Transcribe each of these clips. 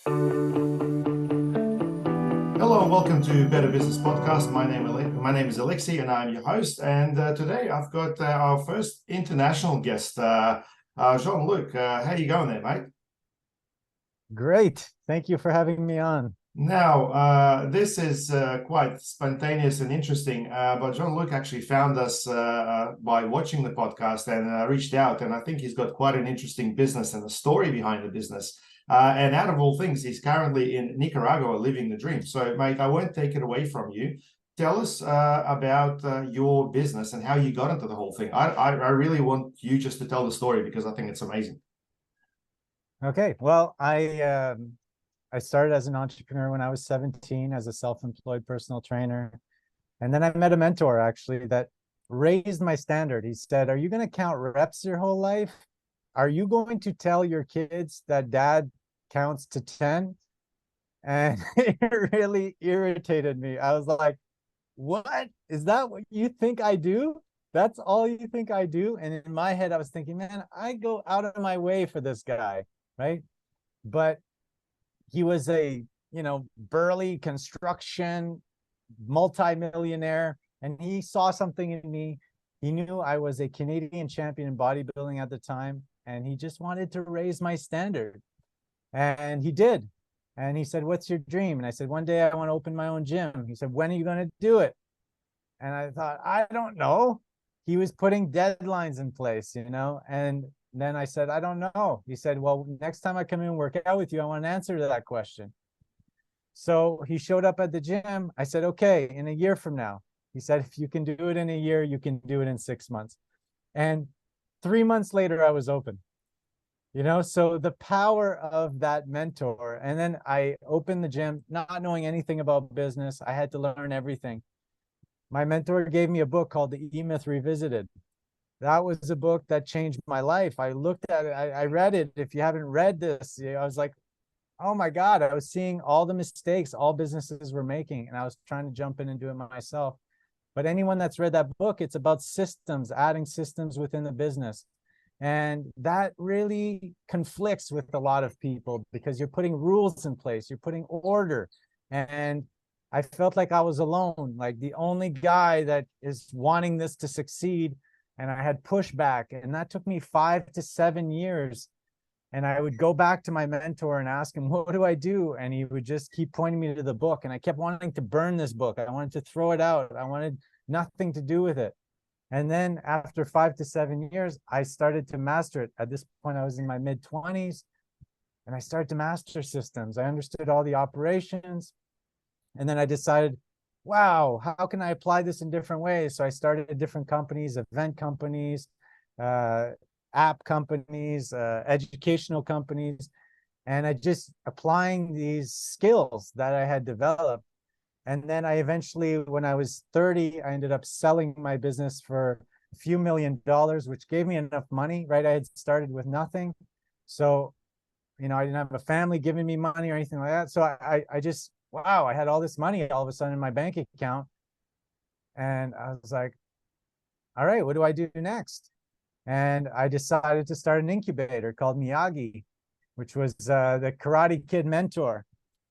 Hello and welcome to Better Business Podcast. My name is Alexei and I'm your host. And today I've got our first international guest, Jean-Luc. How you going there, mate? Great. Thank you for having me on. Now, this is quite spontaneous and interesting, but Jean-Luc actually found us by watching the podcast and reached out. And I think he's got quite an interesting business and a story behind the business. And out of all things, he's currently in Nicaragua living the dream. So, mate, I won't take it away from you. Tell us about your business and how you got into the whole thing. I really want you just to tell the story because I think it's amazing. Okay. Well, I started as an entrepreneur when I was 17 as a self-employed personal trainer. And then I met a mentor actually that raised my standard. He said, "Are you going to count reps your whole life? Are you going to tell your kids that dad counts to 10?" And it really irritated me. I was like, what? Is that what you think I do? That's all you think I do? And in my head, I was thinking, man, I go out of my way for this guy, right? But he was a, burly construction multi-millionaire, and he saw something in me. He knew I was a Canadian champion in bodybuilding at the time, and he just wanted to raise my standard. And he did. And he said, "What's your dream?" And I said, "One day I want to open my own gym." He said, "When are you going to do it?" And I thought, I don't know. He was putting deadlines in place, and then I said, "I don't know." He said, "Well, next time I come in and work out with you, I want an answer to that question." So he showed up at the gym. I said, "Okay, in a year from now." He said, "If you can do it in a year, you can do it in 6 months." And 3 months later, I was open. So the power of that mentor. And then I opened the gym, not knowing anything about business. I had to learn everything. My mentor gave me a book called The E-Myth Revisited. That was a book that changed my life. I looked at it, I read it. If you haven't read this, I was like, oh my God, I was seeing all the mistakes all businesses were making, and I was trying to jump in and do it myself. But anyone that's read that book, it's about systems, adding systems within the business. And that really conflicts with a lot of people because you're putting rules in place, you're putting order. And I felt like I was alone, like the only guy that is wanting this to succeed. And I had pushback, and that took me 5 to 7 years. And I would go back to my mentor and ask him, "What do I do?" And he would just keep pointing me to the book. And I kept wanting to burn this book. I wanted to throw it out. I wanted nothing to do with it. And then after 5 to 7 years, I started to master it. At this point, I was in my mid-20s, and I started to master systems. I understood all the operations. And then I decided, wow, how can I apply this in different ways? So I started different companies, event companies, app companies, educational companies, and I just applying these skills that I had developed. And then I eventually, when I was 30, I ended up selling my business for a few $1,000,000, which gave me enough money, right? I had started with nothing. So, I didn't have a family giving me money or anything like that. So I just, wow, I had all this money all of a sudden in my bank account. And I was like, all right, what do I do next? And I decided to start an incubator called Miyagi, which was the Karate Kid mentor,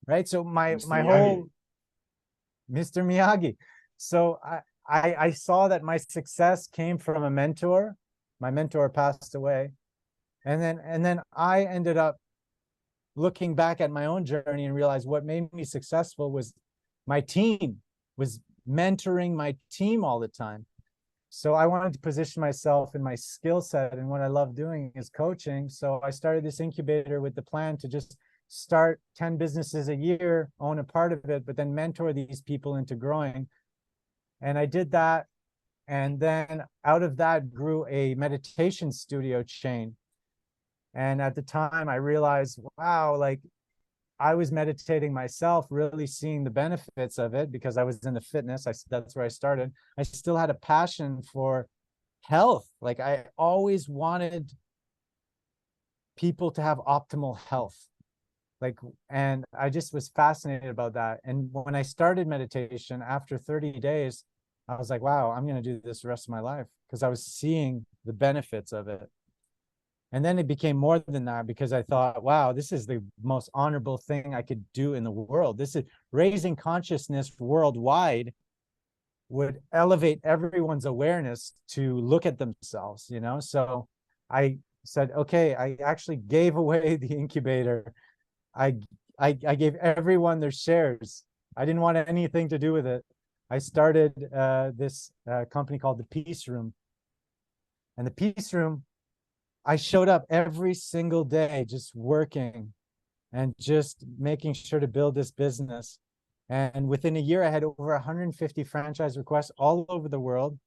right? So my whole Mr. Miyagi. So I saw that my success came from a mentor. My mentor passed away. And then I ended up looking back at my own journey and realized what made me successful was my team, was mentoring my team all the time. So I wanted to position myself in my skill set, and what I love doing is coaching. So I started this incubator with the plan to just start 10 businesses a year, own a part of it, but then mentor these people into growing. And I did that. And then out of that grew a meditation studio chain. And at the time I realized, wow, like I was meditating myself, really seeing the benefits of it because I was in the fitness. That's where I started. I still had a passion for health. Like I always wanted people to have optimal health. And I just was fascinated about that. And when I started meditation after 30 days, I was like, wow, I'm going to do this the rest of my life because I was seeing the benefits of it. And then it became more than that, because I thought, wow, this is the most honorable thing I could do in the world. This is raising consciousness worldwide, would elevate everyone's awareness to look at themselves, you know? So I said, okay, I actually gave away the incubator. I gave everyone their shares. I didn't want anything to do with it. I started this company called the Peace Room. And the Peace Room, I showed up every single day just working and just making sure to build this business. And within a year, I had over 150 franchise requests all over the world.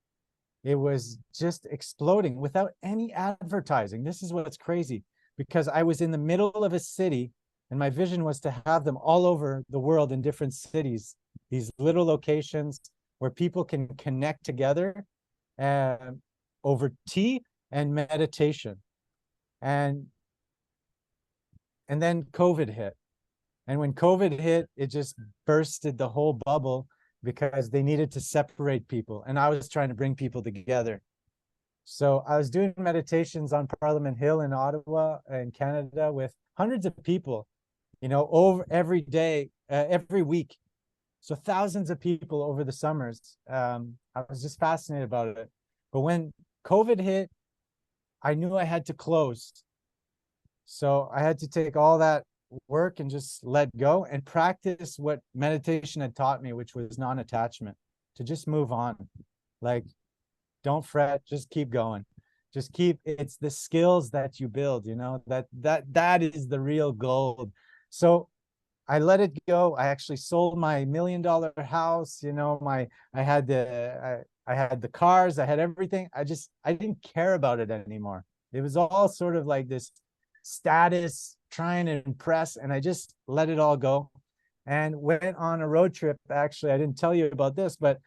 It was just exploding without any advertising. This is what's crazy, because I was in the middle of a city, and my vision was to have them all over the world in different cities, these little locations where people can connect together over tea and meditation. And then COVID hit. And when COVID hit, it just bursted the whole bubble, because they needed to separate people. And I was trying to bring people together. So I was doing meditations on Parliament Hill in Ottawa in Canada with hundreds of people, you know, over every day, every week. So thousands of people over the summers. I was just fascinated about it. But when COVID hit, I knew I had to close. So I had to take all that work and just let go and practice what meditation had taught me, which was non-attachment, to just move on. Like, don't fret, just keep going. Just keep, it's the skills that you build, you know, that is the real gold. So I let it go. I actually sold my $1 million house, you know, I had the cars, I had everything. I didn't care about it anymore. It was all sort of like this status, trying to impress, and I just let it all go and went on a road trip. Actually, I didn't tell you about this, but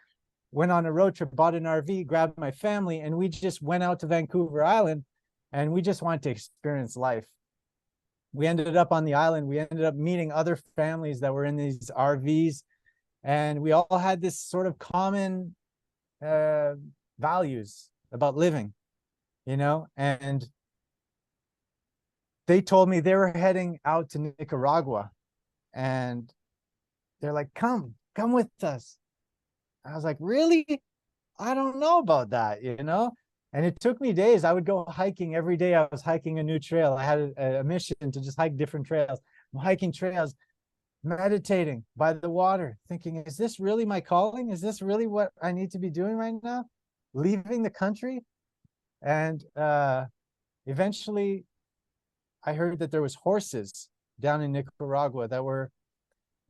went on a road trip, bought an RV, grabbed my family, and we just went out to Vancouver Island, and we just wanted to experience life. We ended up on the island. We ended up meeting other families that were in these RVs, and we all had this sort of common values about living, you know. And they told me they were heading out to Nicaragua, and they're like, come with us. I was like, really? I don't know about that, you know? And it took me days. I would go hiking every day. I was hiking a new trail. I had a mission to just hike different trails. I'm hiking trails, meditating by the water, thinking, is this really my calling? Is this really what I need to be doing right now? Leaving the country. And eventually I heard that there was horses down in Nicaragua that were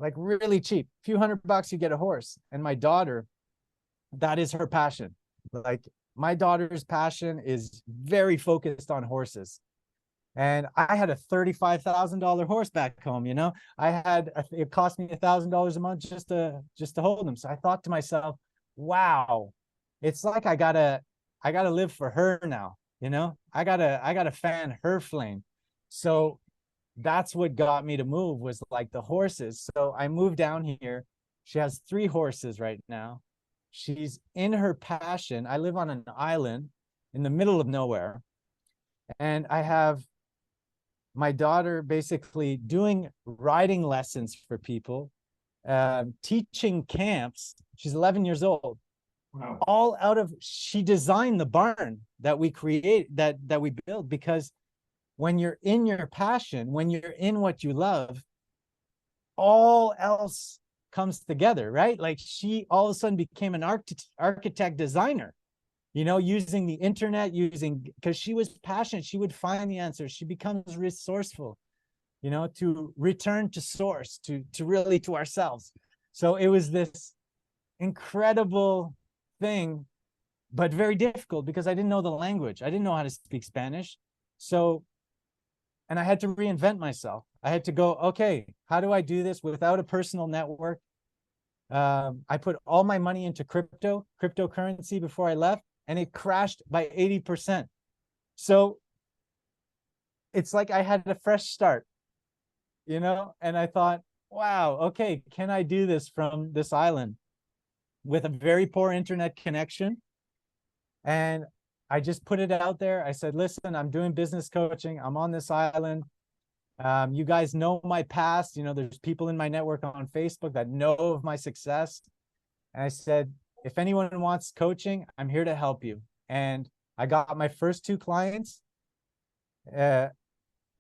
like really cheap. A few $100 you get a horse. And my daughter, that is her passion. Like, my daughter's passion is very focused on horses. And I had a $35,000 horse back home, you know. It cost me $1,000 a month just to hold them. So I thought to myself, wow, it's like I gotta live for her now, you know. I gotta fan her flame. So that's what got me to move, was like the horses. So I moved down here. She has 3 horses right now. She's in her passion. I live on an island in the middle of nowhere. And I have my daughter basically doing riding lessons for people, teaching camps. She's 11 years old. Wow. All out of, she designed the barn that we create, that we build, because when you're in your passion, when you're in what you love, all else comes together, right? Like, she all of a sudden became an architect designer, you know, using the internet, because she was passionate. She would find the answers. She becomes resourceful, you know, to return to source, to really to ourselves. So it was this incredible thing, but very difficult, because I didn't know the language. I didn't know how to speak Spanish. So, and I had to reinvent myself. I had to go, okay, how do I do this without a personal network? I put all my money into cryptocurrency before I left, and it crashed by 80%. So it's like I had a fresh start, you know? And I thought, wow, okay, can I do this from this island with a very poor internet connection? And I just put it out there. I said, listen, I'm doing business coaching. I'm on this island. You guys know my past. You know, there's people in my network on Facebook that know of my success. And I said, if anyone wants coaching, I'm here to help you. And I got my first 2 clients, and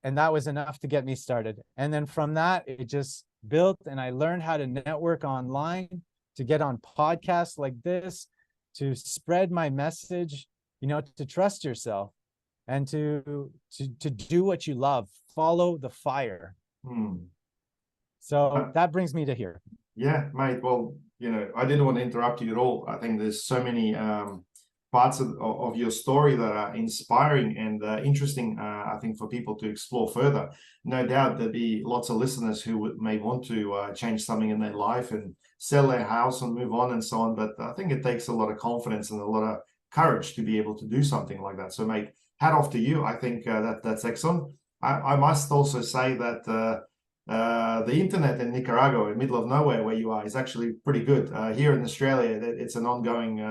that was enough to get me started. And then from that, it just built, and I learned how to network online, to get on podcasts like this, to spread my message, you know, to trust yourself, and to do what you love, follow the fire. So that brings me to here. Yeah, mate. Well, you know, I didn't want to interrupt you at all. I think there's so many parts of your story that are inspiring and interesting, I think, for people to explore further. No doubt there'll be lots of listeners who may want to change something in their life and sell their house and move on and so on. But I think it takes a lot of confidence and a lot of courage to be able to do something like that. So, mate, hat off to you. I think that's excellent. I must also say that the internet in Nicaragua, in the middle of nowhere where you are, is actually pretty good. Here in Australia, it's an ongoing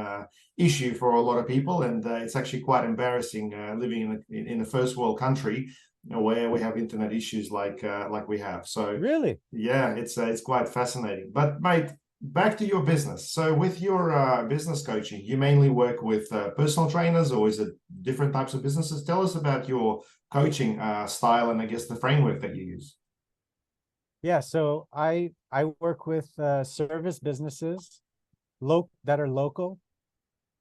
issue for a lot of people, and it's actually quite embarrassing living in a first world country, you know, where we have internet issues like we have. So really, yeah, it's quite fascinating. But mate, back to your business. So with your business coaching, you mainly work with personal trainers, or is it different types of businesses? Tell us about your coaching style and I guess the framework that you use. Yeah, so I work with service businesses that are local,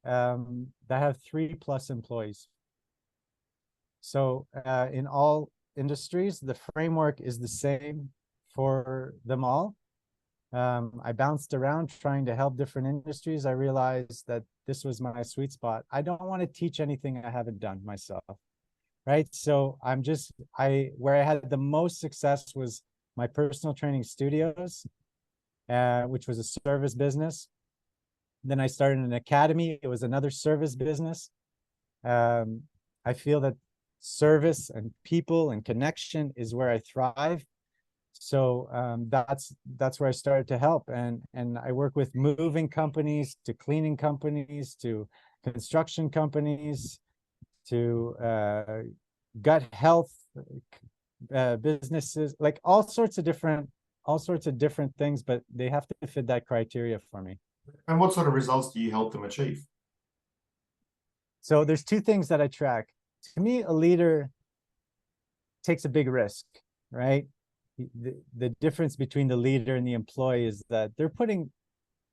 that have 3+ employees. So in all industries, the framework is the same for them all. I bounced around trying to help different industries. I realized that this was my sweet spot. I don't want to teach anything I haven't done myself, right? So where I had the most success was my personal training studios, which was a service business. Then I started an academy. It was another service business. I feel that service and people and connection is where I thrive. So that's where I started to help. And I work with moving companies, to cleaning companies, to construction companies, to gut health businesses, like all sorts of different things, but they have to fit that criteria for me. And what sort of results do you help them achieve? So there's 2 things that I track. To me, a leader takes a big risk, right? The difference between the leader and the employee is that they're putting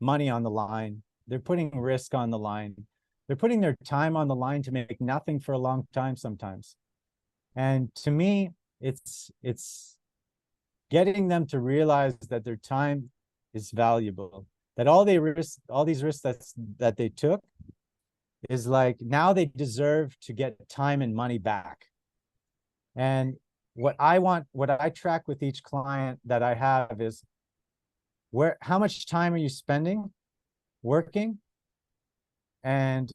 money on the line. They're putting risk on the line. They're putting their time on the line to make nothing for a long time sometimes. And to me, it's getting them to realize that their time is valuable, that all these risks that they took is like, now they deserve to get time and money back. And what I track with each client that I have is how much time are you spending working, and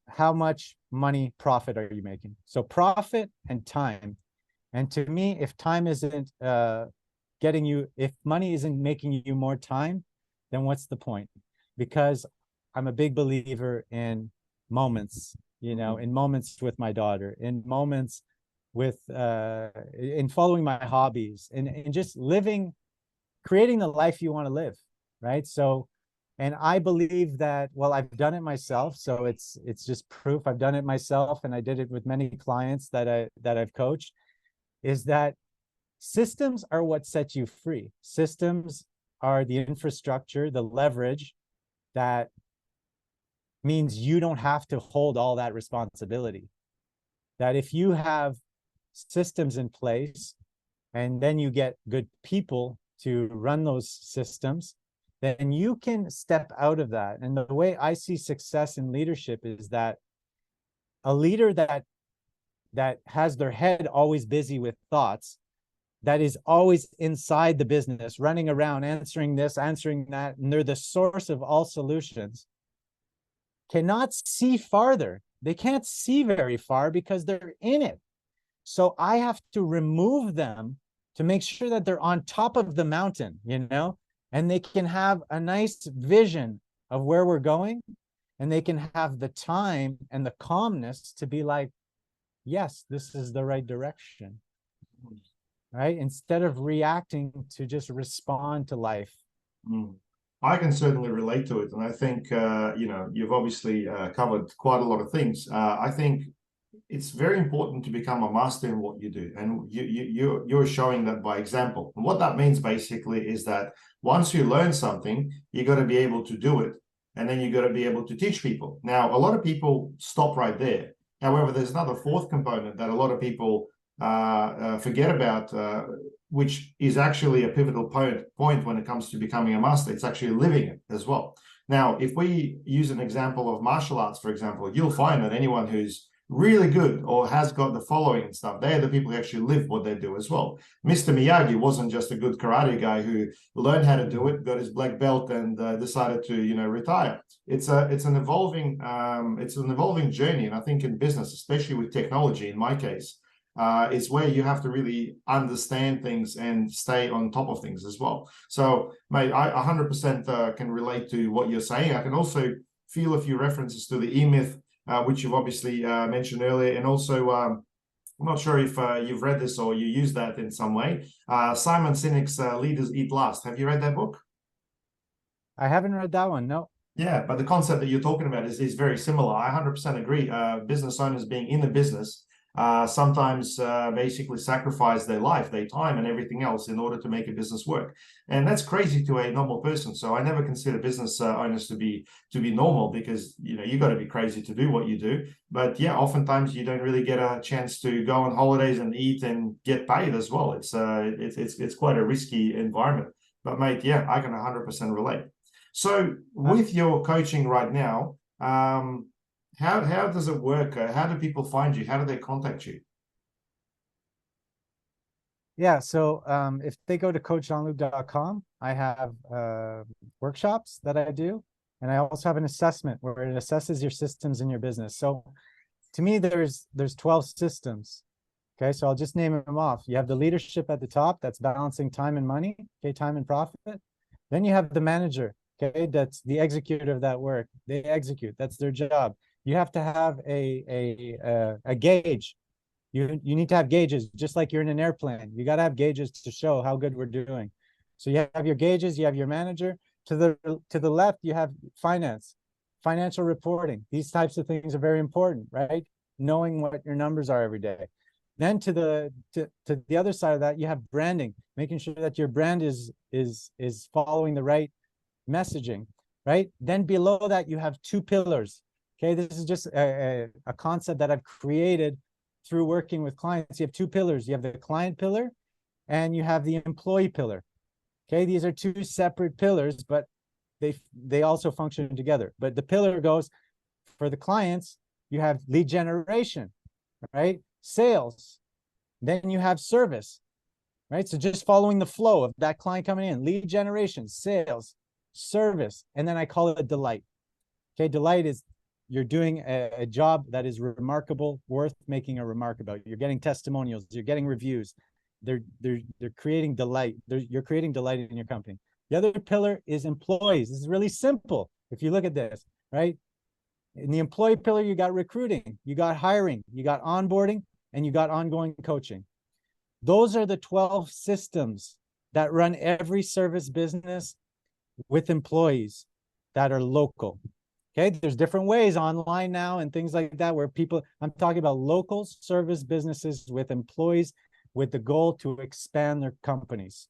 how much money profit are you making? So profit and time. And to me, if time isn't if money isn't making you more time, then what's the point? Because I'm a big believer in moments, you know, in moments with my daughter, in moments with in following my hobbies, and just creating the life you want to live, right? So, and I believe that, well, I've done it myself, so it's just proof. I've done it myself, and I did it with many clients that I've coached, is that systems are what set you free. Systems are the infrastructure, the leverage that means you don't have to hold all that responsibility. That if you have systems in place, and then you get good people to run those systems, then you can step out of that. And the way I see success in leadership is that a leader that has their head always busy with thoughts, that is always inside the business, running around, answering this, answering that, and they're the source of all solutions, cannot see farther. They can't see very far because they're in it. So I have to remove them to make sure that they're on top of the mountain, you know, and they can have a nice vision of where we're going. and they can have the time and the calmness to be like, yes, this is the right direction, right? Instead of reacting to just respond to life. I can certainly relate to it. And I think, you've obviously covered quite a lot of things. I think it's very important to become a master in what you do. And you're showing that by example. And what that means basically is that once you learn something, you got to be able to do it. And then you got to be able to teach people. Now, a lot of people stop right there. However, there's another fourth component that a lot of people forget about, which is actually a pivotal point when it comes to becoming a master. It's actually living it as well. Now, if we use an example of martial arts, for example, you'll find that anyone who's really good or has got the following and stuff, they're the people who actually live what they do as well. Mr. Miyagi wasn't just a good karate guy who learned how to do it, got his black belt, and decided to retire. It's an evolving journey, and I think in business, especially with technology, in my case, is where you have to really understand things and stay on top of things as well. So, mate, I 100% can relate to what you're saying. I can also feel a few references to the E-Myth, which you've obviously mentioned earlier. And also, I'm not sure if you've read this or you use that in some way. Simon Sinek's Leaders Eat Last. Have you read that book? I haven't read that one, no. Yeah, but the concept that you're talking about is very similar. I 100% agree. Business owners being in the business sometimes basically sacrifice their life, their time, and everything else in order to make a business work. And that's crazy to a normal person. So I never consider business owners to be normal, because you got to be crazy to do what you do. But yeah, oftentimes you don't really get a chance to go on holidays and eat and get paid as well. It's quite a risky environment. But mate, yeah, I can 100% relate. So with your coaching right now, how does it work? How do people find you? How do they contact you? Yeah, so if they go to coachjeanluc.com, I have workshops that I do, and I also have an assessment where it assesses your systems in your business. So to me, there's 12 systems. Okay, so I'll just name them off. You have the leadership at the top, that's balancing time and money, okay, time and profit. Then you have the manager, okay, that's the executor of that work. They execute, that's their job. You have to have a gauge. You need to have gauges, just like you're in an airplane. You got to have gauges to show how good we're doing. So you have your gauges, you have your manager. To the left, you have finance, financial reporting. These types of things are very important, right? Knowing what your numbers are every day. Then to the other side of that, you have branding, making sure that your brand is following the right messaging, right? Then below that, you have two pillars. Okay, this is just a concept that I've created through working with clients. You have two pillars. You have the client pillar and you have the employee pillar. Okay, these are two separate pillars, but they also function together. But the pillar goes for the clients, you have lead generation, right? Sales. Then you have service, right? So just following the flow of that client coming in, lead generation, sales, service, and then I call it a delight. Okay, delight is you're doing a job that is remarkable, worth making a remark about. You're getting testimonials, you're getting reviews. They're creating delight. You're creating delight in your company. The other pillar is employees. This is really simple. If you look at this, right? In the employee pillar, you got recruiting, you got hiring, you got onboarding, and you got ongoing coaching. Those are the 12 systems that run every service business with employees that are local. Okay, there's different ways online now and things like that where people, I'm talking about local service businesses with employees with the goal to expand their companies.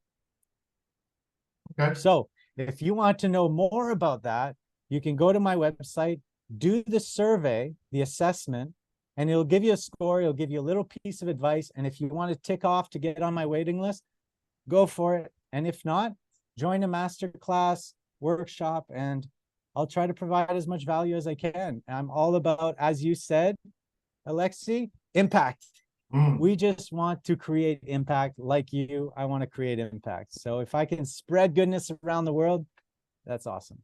Okay. So if you want to know more about that, you can go to my website, do the survey, the assessment, and it'll give you a score. It'll give you a little piece of advice. And if you want to tick off to get on my waiting list, go for it. And if not, join a masterclass, workshop, and I'll try to provide as much value as I can. I'm all about, as you said, Alexei, impact. We just want to create impact like you. I want to create impact. So if I can spread goodness around the world, that's awesome.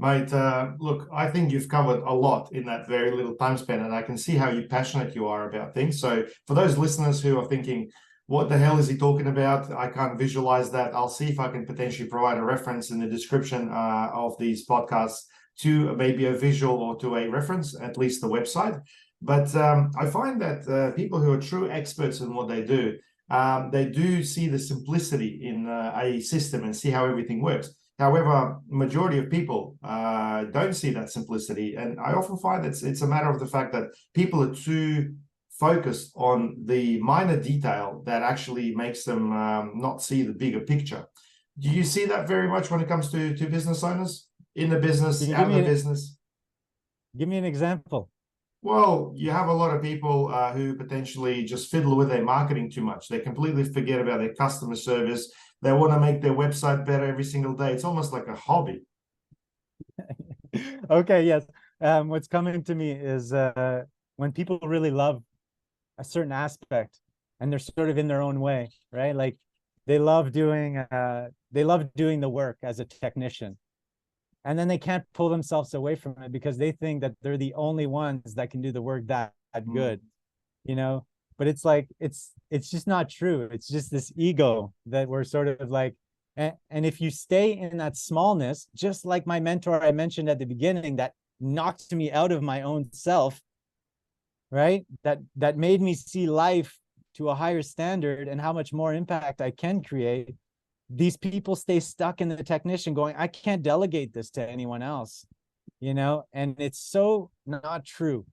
Mate, look, I think you've covered a lot in that very little time span, and I can see how passionate you are about things. So for those listeners who are thinking, what the hell is he talking about? I can't visualize that. I'll see if I can potentially provide a reference in the description of these podcasts to maybe a visual or to a reference, at least the website. But I find that people who are true experts in what they do see the simplicity in a system and see how everything works. However, majority of people don't see that simplicity. And I often find it's a matter of the fact that people are too focused on the minor detail that actually makes them not see the bigger picture. Do you see that very much when it comes to business owners? In the business, out of the business? Give me an example. Well, you have a lot of people who potentially just fiddle with their marketing too much. They completely forget about their customer service. They want to make their website better every single day. It's almost like a hobby. Okay, yes. What's coming to me is when people really love a certain aspect and they're sort of in their own way, right? Like they love doing the work as a technician. And then they can't pull themselves away from it because they think that they're the only ones that can do the work that good, you know? But it's like, it's just not true. It's just this ego that we're sort of like, and if you stay in that smallness, just like my mentor I mentioned at the beginning, that knocked me out of my own self, right? That made me see life to a higher standard and how much more impact I can create. These people stay stuck in the technician going, I can't delegate this to anyone else, you know? And it's so not true.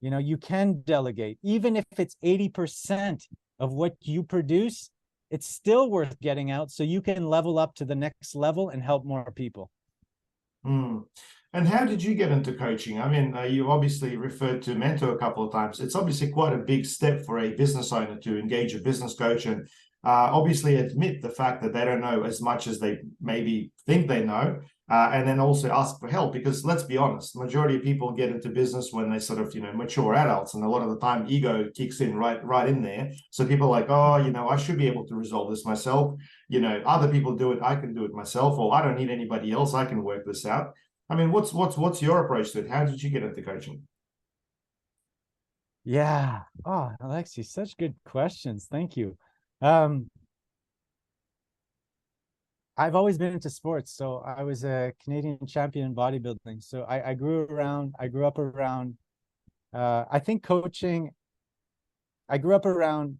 You know, you can delegate, even if it's 80% of what you produce, it's still worth getting out so you can level up to the next level and help more people. And how did you get into coaching? I mean, you obviously referred to mentor a couple of times. It's obviously quite a big step for a business owner to engage a business coach and obviously admit the fact that they don't know as much as they maybe think they know, and then also ask for help. Because let's be honest, the majority of people get into business when they sort of, mature adults, and a lot of the time ego kicks in right in there. So people are like, oh, I should be able to resolve this myself. Other people do it, I can do it myself, or I don't need anybody else, I can work this out. I mean, what's your approach to it? How did you get into coaching? Yeah. Oh, Alexei, such good questions. Thank you. I've always been into sports. So I was a Canadian champion in bodybuilding. So I grew up around, I think coaching, I grew up around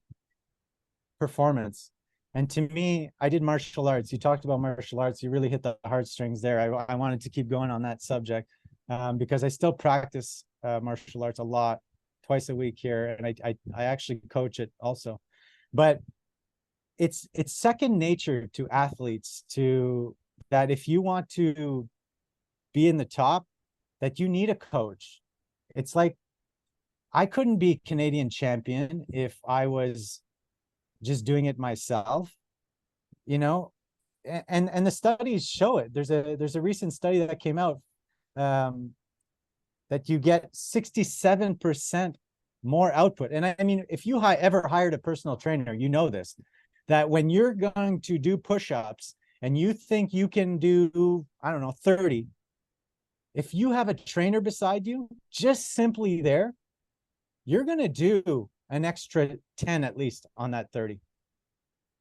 performance. And to me, I did martial arts. You talked about martial arts. You really hit the heartstrings there. I wanted to keep going on that subject because I still practice martial arts a lot, twice a week here. And I actually coach it also. But it's second nature to athletes to that if you want to be in the top, that you need a coach. It's like I couldn't be Canadian champion if I was just doing it myself, and the studies show it. There's a recent study that came out that you get 67% more output. And I mean, if you ever hired a personal trainer, you know this, that when you're going to do push-ups and you think you can do, I don't know, 30, if you have a trainer beside you, just simply there, you're going to do an extra 10 at least on that 30.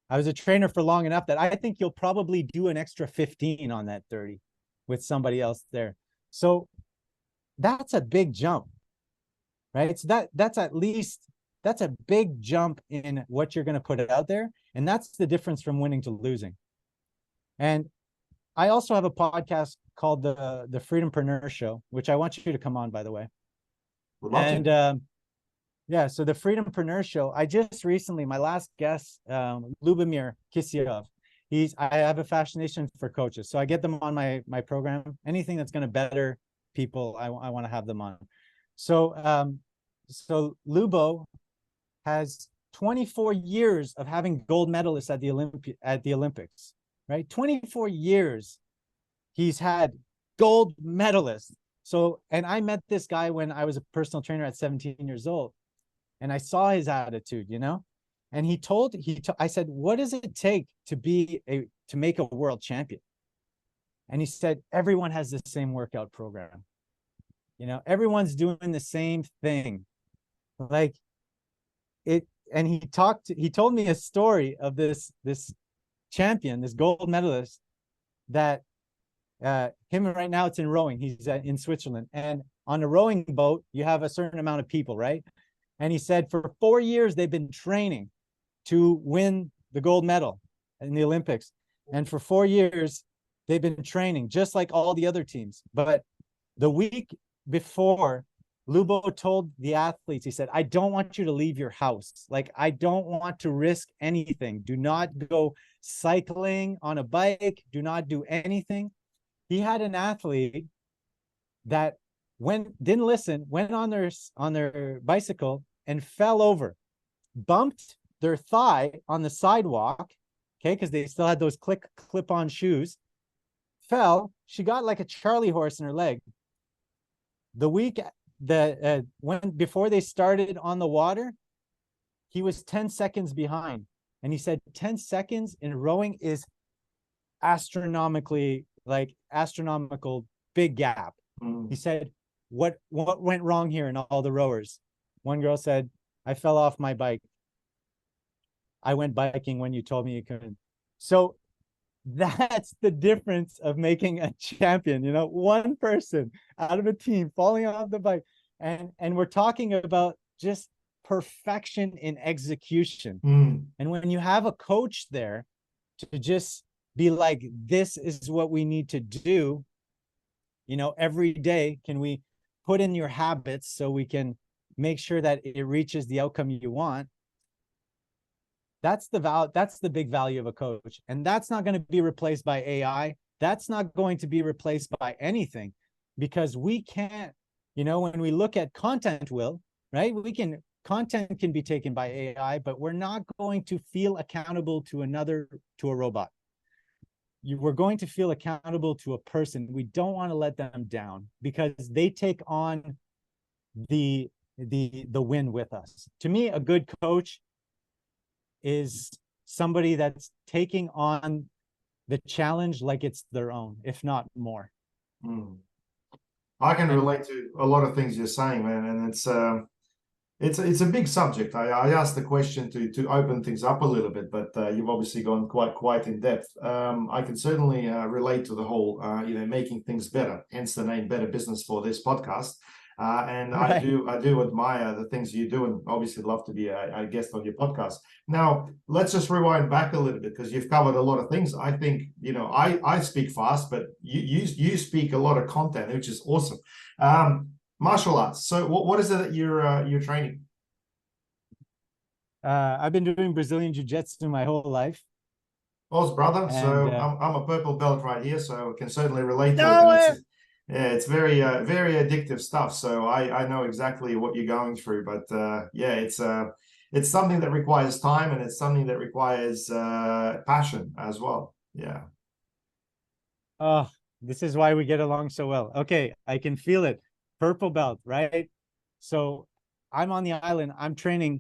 I was a trainer for long enough that I think you'll probably do an extra 15 on that 30 with somebody else there. So that's a big jump, right? So that's a big jump in what you're going to put out there. And that's the difference from winning to losing. And I also have a podcast called the Freedompreneur Show, which I want you to come on, by the way. Yeah, so the Freedompreneur Show, I just recently, my last guest, Lubomir Kisyov, I have a fascination for coaches. So I get them on my program. Anything that's going to better people, I want to have them on. So Lubo has 24 years of having gold medalists at the Olympics, right? 24 years he's had gold medalists. So, and I met this guy when I was a personal trainer at 17 years old. And I saw his attitude, and I said, what does it take to make a world champion? And he said, everyone has the same workout program. Everyone's doing the same thing. Like it. And he told me a story of this champion, this gold medalist, that him right now, it's in rowing. He's in Switzerland. And on a rowing boat, you have a certain amount of people, right? And he said for 4 years, they've been training to win the gold medal in the Olympics. And for 4 years, they've been training just like all the other teams. But the week before, Lubo told the athletes, he said, I don't want you to leave your house. Like, I don't want to risk anything. Do not go cycling on a bike. Do not do anything. He had an athlete that didn't listen, went on their bicycle and fell over, bumped their thigh on the sidewalk, okay, because they still had those clip-on shoes, fell. She got like a Charlie horse in her leg. The week that before they started on the water, he was 10 seconds behind. And he said 10 seconds in rowing is astronomical big gap. He said, what went wrong here in all the rowers? One girl said, I fell off my bike. I went biking when you told me you couldn't. So that's the difference of making a champion. You know, one person out of a team falling off the bike. And we're talking about just perfection in execution. And when you have a coach there to just be like, this is what we need to do, you know, every day, can we put in your habits so we can make sure that it reaches the outcome you want? That's the big value of a coach. And that's not going to be replaced by AI. That's not going to be replaced by anything, because we can't, you know, when we look at content, right? Content can be taken by AI, but we're not going to feel accountable to a robot. We're going to feel accountable to a person. We don't want to let them down because they take on the win with us. To me, a good coach is somebody that's taking on the challenge like it's their own, if not more. I can relate to a lot of things you're saying, man, and it's a big subject. I asked the question to open things up a little bit, but you've obviously gone quite in depth. I can certainly relate to the whole making things better, hence the name Better Business for this podcast. And right. I do admire the things you do, and obviously love to be a guest on your podcast. Now, let's just rewind back a little bit, because you've covered a lot of things. I think, you know, I speak fast, but you speak a lot of content, which is awesome. Martial arts. So what is it that you're training? I've been doing Brazilian Jiu-Jitsu my whole life. Awesome, brother. And, so I'm a purple belt right here, so I can certainly relate to it. Yeah, it's very addictive stuff. So I know exactly what you're going through. But yeah, it's something that requires time, and it's something that requires passion as well. Yeah. Oh, this is why we get along so well. Okay, I can feel it. Purple belt, right? So I'm on the island. I'm training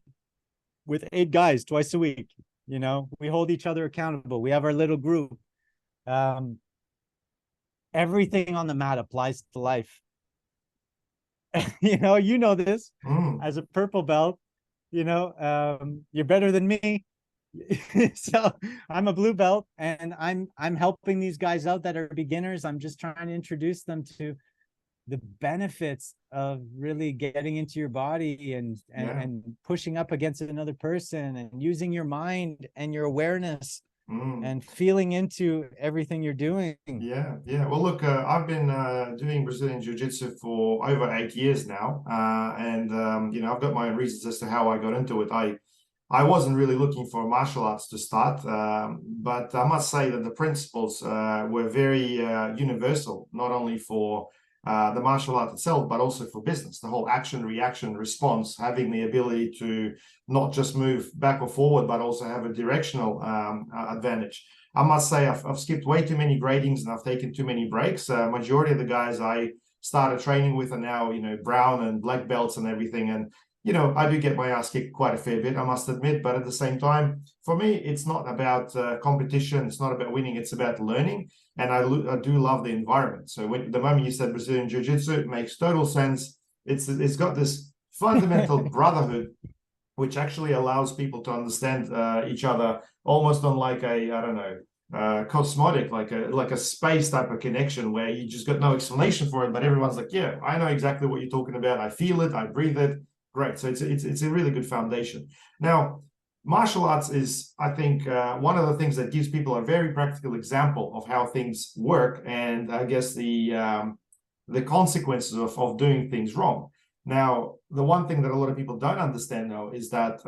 with 8 guys twice a week. You know, we hold each other accountable. We have our little group. Everything on the mat applies to life. You know this as a purple belt, you know, you're better than me. So I'm a blue belt, and I'm helping these guys out that are beginners. I'm just trying to introduce them to the benefits of really getting into your body and pushing up against another person and using your mind and your awareness and feeling into everything you're doing. Yeah. Well, look, I've been doing Brazilian Jiu-Jitsu for over 8 years now, and you know, I've got my own reasons as to how I got into it. I wasn't really looking for martial arts to start, but I must say that the principles were very universal, not only for the martial art itself, but also for business. The whole action, reaction, response, having the ability to not just move back or forward, but also have a directional advantage. I must say I've skipped way too many gradings, and I've taken too many breaks. Majority of the guys I started training with are now, you know, brown and black belts and everything. And, you know, I do get my ass kicked quite a fair bit, I must admit. But at the same time, for me, it's not about competition. It's not about winning. It's about learning. And I do love the environment. So the moment you said Brazilian Jiu-Jitsu, it makes total sense. It's got this fundamental brotherhood, which actually allows people to understand each other almost on like a, I don't know, cosmetic, like a space type of connection where you just got no explanation for it, but everyone's like, yeah, I know exactly what you're talking about. I feel it, I breathe it. Great. So it's a really good foundation. Now, martial arts is, I think, one of the things that gives people a very practical example of how things work, and I guess the consequences of doing things wrong. Now, the one thing that a lot of people don't understand, though, is that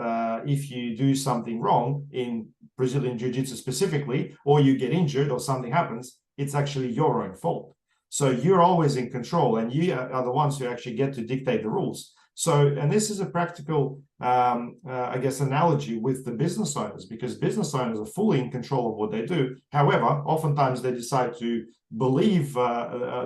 if you do something wrong in Brazilian Jiu-Jitsu specifically, or you get injured or something happens, it's actually your own fault. So you're always in control, and you are the ones who actually get to dictate the rules. So, and this is a practical, I guess, analogy with the business owners, because business owners are fully in control of what they do. However, oftentimes they decide to believe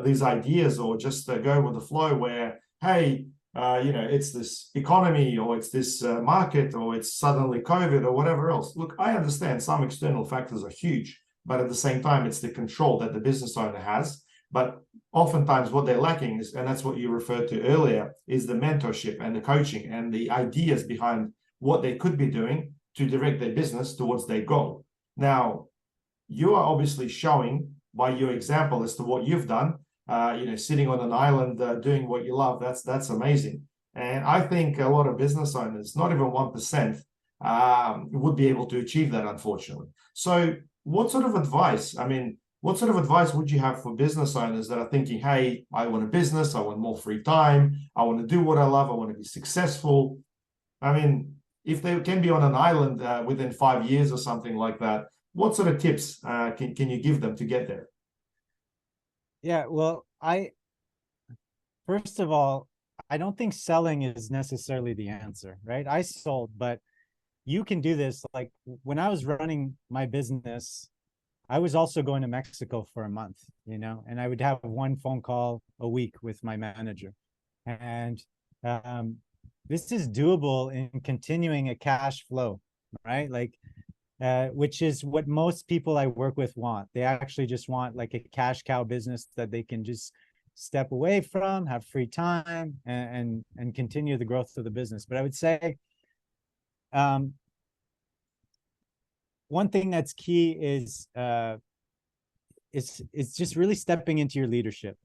these ideas or just go with the flow where, hey, it's this economy, or it's this market, or it's suddenly COVID, or whatever else. Look, I understand some external factors are huge, but at the same time, it's the control that the business owner has. But oftentimes what they're lacking is, and that's what you referred to earlier, is the mentorship and the coaching and the ideas behind what they could be doing to direct their business towards their goal. Now, you are obviously showing by your example as to what you've done, sitting on an island doing what you love. That's amazing. And I think a lot of business owners, not even 1%, would be able to achieve that, unfortunately. So what sort of advice, what sort of advice would you have for business owners that are thinking, hey, I want a business, I want more free time, I want to do what I love, I want to be successful? If they can be on an island within 5 years or something like that, what sort of tips can you give them to get there? Yeah, well, first of all, I don't think selling is necessarily the answer, right? I sold, but you can do this. Like when I was running my business, I was also going to Mexico for a month, and I would have one phone call a week with my manager. And this is doable in continuing a cash flow, right? Like, which is what most people I work with want. They actually just want like a cash cow business that they can just step away from, have free time, and continue the growth of the business. But I would say, one thing that's key is it's just really stepping into your leadership.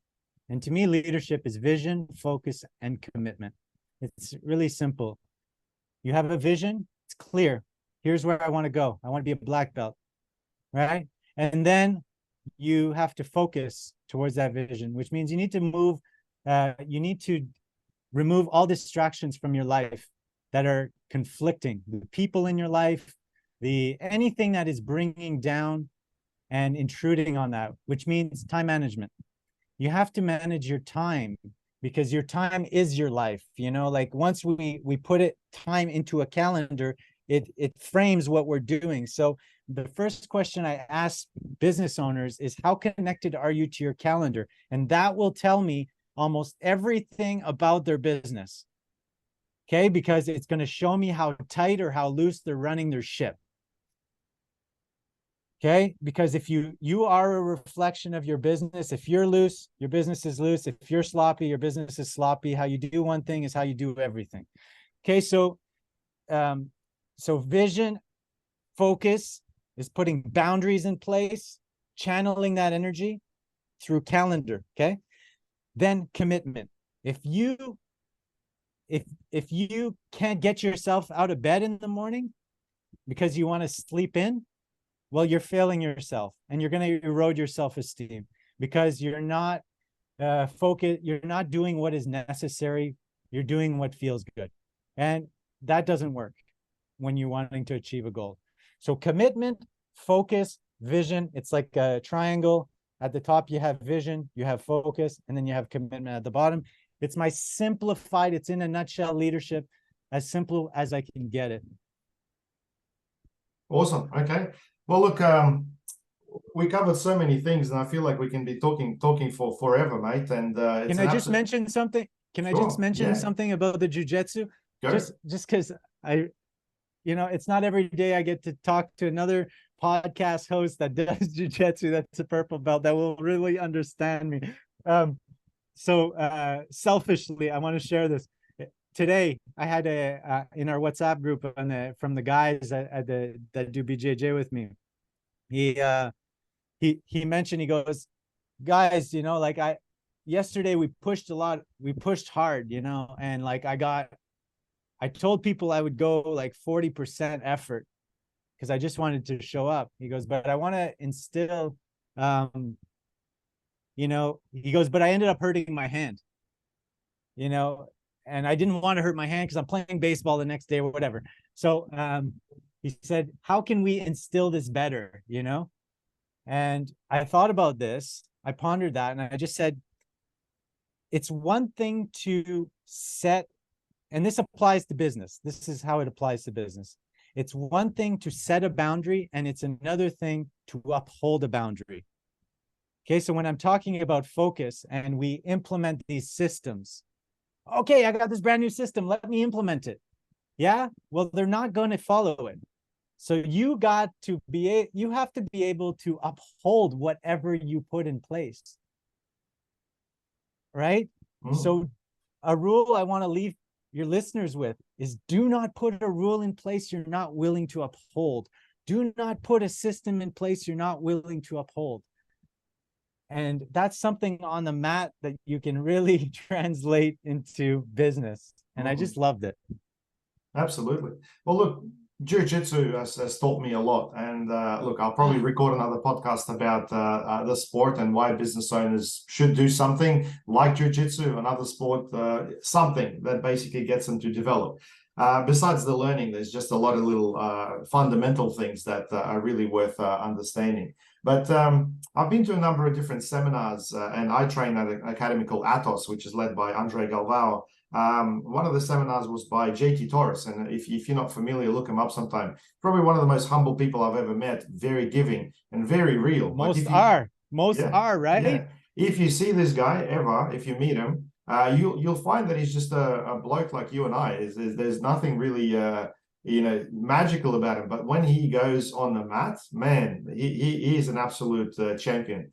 And to me, leadership is vision, focus, and commitment. It's really simple. You have a vision, it's clear. Here's where I want to go. I want to be a black belt, right? And then you have to focus towards that vision, which means you need to remove all distractions from your life that are conflicting. The people in your life, anything that is bringing down and intruding on that, which means time management. You have to manage your time, because your time is your life. Like once we put time into a calendar, it frames what we're doing. So the first question I ask business owners is, how connected are you to your calendar? And that will tell me almost everything about their business. Okay, because it's going to show me how tight or how loose they're running their ship. Okay, because if you are a reflection of your business. If you're loose, your business is loose. If you're sloppy, your business is sloppy. How you do one thing is how you do everything. Okay, so vision, focus is putting boundaries in place, channeling that energy through calendar. Okay, then commitment. If you can't get yourself out of bed in the morning because you want to sleep in, well, you're failing yourself, and you're going to erode your self-esteem, because you're not focused. You're not doing what is necessary. You're doing what feels good. And that doesn't work when you're wanting to achieve a goal. So commitment, focus, vision, it's like a triangle. At the top, you have vision, you have focus, and then you have commitment at the bottom. It's my simplified, it's in a nutshell leadership, as simple as I can get it. Awesome. Okay. Well, look, we covered so many things, and I feel like we can be talking for forever, mate. And can I just mention something? Can I just mention something about the jiu-jitsu? Just because it's not every day I get to talk to another podcast host that does jiu-jitsu, that's a purple belt, that will really understand me. So selfishly, I want to share this. Today, I had in our WhatsApp group from the guys that do BJJ with me. he mentioned, he goes, guys, you know, like yesterday we pushed a lot, we pushed hard, you know, and like I told people I would go like 40% effort because I just wanted to show up. He goes, but I want to instill, you know, he goes, but I ended up hurting my hand, you know, and I didn't want to hurt my hand because I'm playing baseball the next day or whatever. So he said, how can we instill this better, you know? And I thought about this, I pondered that, and I just said, it's one thing to set, and this applies to business. This is how it applies to business. It's one thing to set a boundary, and it's another thing to uphold a boundary. Okay, so when I'm talking about focus and we implement these systems, okay, I got this brand new system, let me implement it. Yeah, well, they're not going to follow it. So you have to be able to uphold whatever you put in place. Right? So a rule I want to leave your listeners with is, do not put a rule in place you're not willing to uphold. Do not put a system in place you're not willing to uphold. And that's something on the mat that you can really translate into business. And I just loved it. Absolutely. Well, look, Jiu-Jitsu has taught me a lot. And look, I'll probably record another podcast about the sport and why business owners should do something like Jiu-Jitsu, another sport, something that basically gets them to develop. Besides the learning, there's just a lot of little fundamental things that are really worth understanding. But I've been to a number of different seminars, and I train at an academy called Atos, which is led by Andre Galvao. One of the seminars was by JT Torres, and if you're not familiar, look him up sometime. Probably one of the most humble people I've ever met, very giving and very real. Most are, right? Yeah. If you see this guy ever, if you meet him, you'll find that he's just a bloke like you and I. There's nothing really magical about him, but when he goes on the mat, man, he is an absolute champion.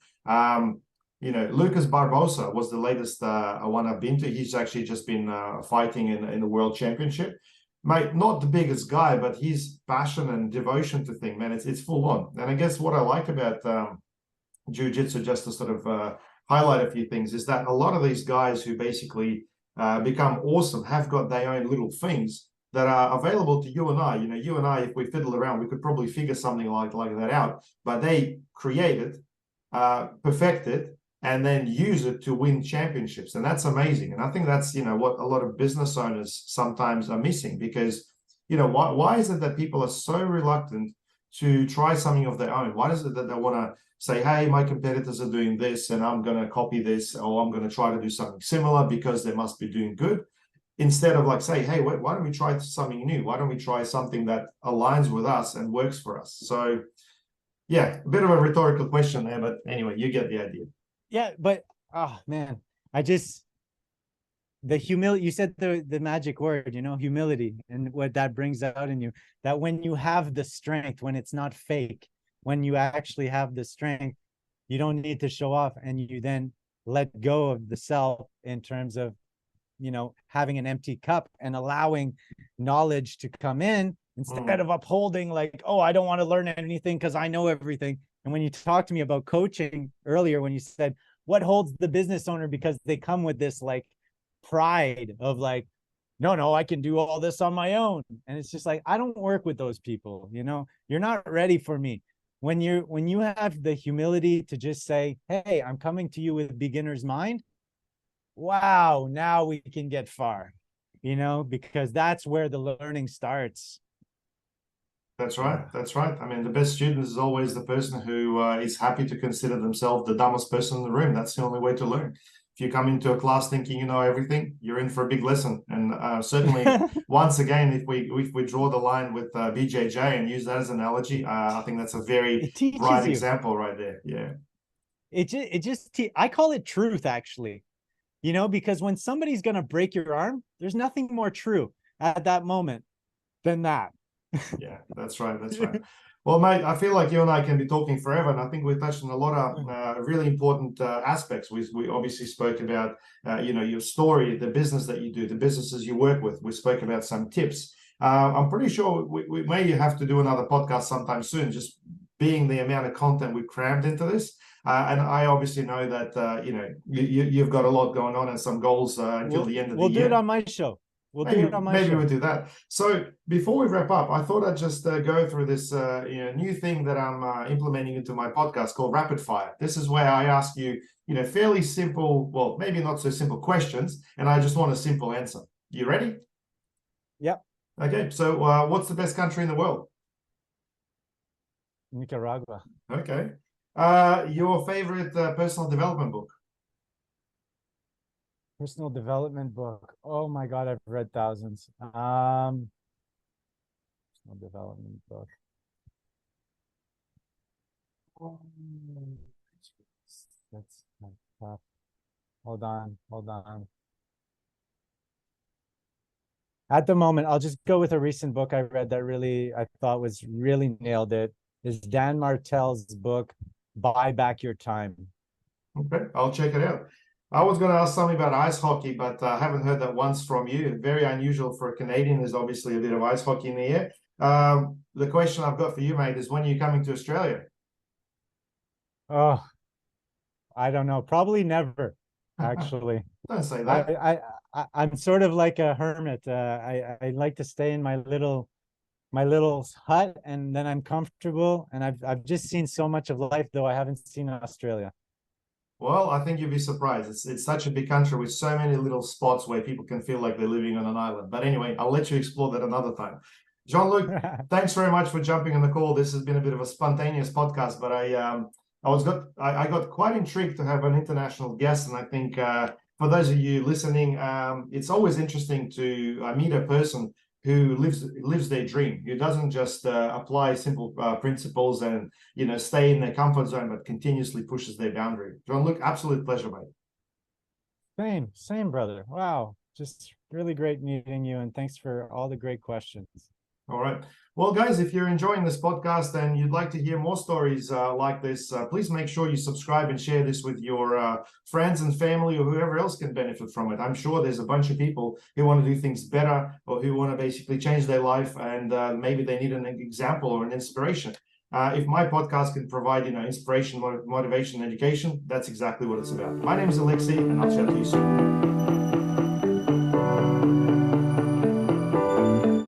Lucas Barbosa was the latest one I've been to. He's actually just been fighting in the World Championship. Mate, not the biggest guy, but his passion and devotion to thing, man, it's full on. And I guess what I like about Jiu-Jitsu, just to sort of highlight a few things, is that a lot of these guys who basically become awesome have got their own little things that are available to you and I. You and I, if we fiddle around, we could probably figure something like that out. But they create it, perfect it, and then use it to win championships. And that's amazing. And I think that's, what a lot of business owners sometimes are missing, because, why is it that people are so reluctant to try something of their own? Why is it that they want to say, hey, my competitors are doing this and I'm going to copy this, or I'm going to try to do something similar because they must be doing good? Instead of like, say, hey, why don't we try something new? Why don't we try something that aligns with us and works for us? So, yeah, a bit of a rhetorical question there, but anyway, you get the idea. Yeah, but oh man, the humility, you said the magic word, humility, and what that brings out in you, that when you have the strength, when it's not fake, when you actually have the strength, you don't need to show off, and you then let go of the self in terms of, having an empty cup and allowing knowledge to come in instead of upholding like, oh, I don't want to learn anything because I know everything. And when you talked to me about coaching earlier, when you said what holds the business owner, because they come with this like pride of like, no, I can do all this on my own. And it's just like, I don't work with those people. You're not ready for me. When you have the humility to just say, hey, I'm coming to you with beginner's mind. Wow, now we can get far, because that's where the learning starts. That's right. That's right. I mean, the best student is always the person who is happy to consider themselves the dumbest person in the room. That's the only way to learn. If you come into a class thinking you know everything, you're in for a big lesson. And certainly, once again, if we draw the line with BJJ and use that as an analogy, I think that's a very bright example right there. Yeah. I call it truth, actually. Because when somebody's going to break your arm, there's nothing more true at that moment than that. Yeah, that's right. That's right. Well, mate, I feel like you and I can be talking forever, and I think we touched on a lot of really important aspects. We obviously spoke about, your story, the business that you do, the businesses you work with. We spoke about some tips. I'm pretty sure we may have to do another podcast sometime soon, just being the amount of content we've crammed into this. And I obviously know that you've got a lot going on and some goals until the end of the year. We'll do it on my show. Maybe we'll do that. So before we wrap up, I thought I'd just go through this new thing that I'm implementing into my podcast called Rapid Fire. This is where I ask you, fairly simple, well, maybe not so simple questions, and I just want a simple answer. You ready? Yep. Okay. So what's the best country in the world? Nicaragua. Okay. Your favorite personal development book? Personal development book. Oh my God, I've read thousands. Personal development book. That's tough. Hold on. At the moment, I'll just go with a recent book I read that I thought was really nailed it. Is Dan Martell's book, Buy Back Your Time. Okay, I'll check it out. I was going to ask something about ice hockey, but I haven't heard that once from you. Very unusual for a Canadian. There's obviously a bit of ice hockey in the air. The question I've got for you, mate, is when are you coming to Australia? Oh, I don't know. Probably never, actually. Don't say that. I'm sort of like a hermit. I like to stay in my little hut, and then I'm comfortable. And I've just seen so much of life, though I haven't seen Australia. Well, I think you'd be surprised. It's such a big country with so many little spots where people can feel like they're living on an island. But anyway, I'll let you explore that another time. Jean-Luc, thanks very much for jumping on the call. This has been a bit of a spontaneous podcast, but I got quite intrigued to have an international guest, and I think for those of you listening, it's always interesting to meet a person who lives their dream, who doesn't just apply simple principles and stay in their comfort zone, but continuously pushes their boundary. Jean-Luc, absolute pleasure, mate. Same, brother. Wow, just really great meeting you, and thanks for all the great questions. All right. Well, guys, if you're enjoying this podcast and you'd like to hear more stories like this, please make sure you subscribe and share this with your friends and family or whoever else can benefit from it. I'm sure there's a bunch of people who want to do things better or who want to basically change their life, and maybe they need an example or an inspiration. If my podcast can provide, inspiration, motivation, education, that's exactly what it's about. My name is Alexei, and I'll chat to you soon.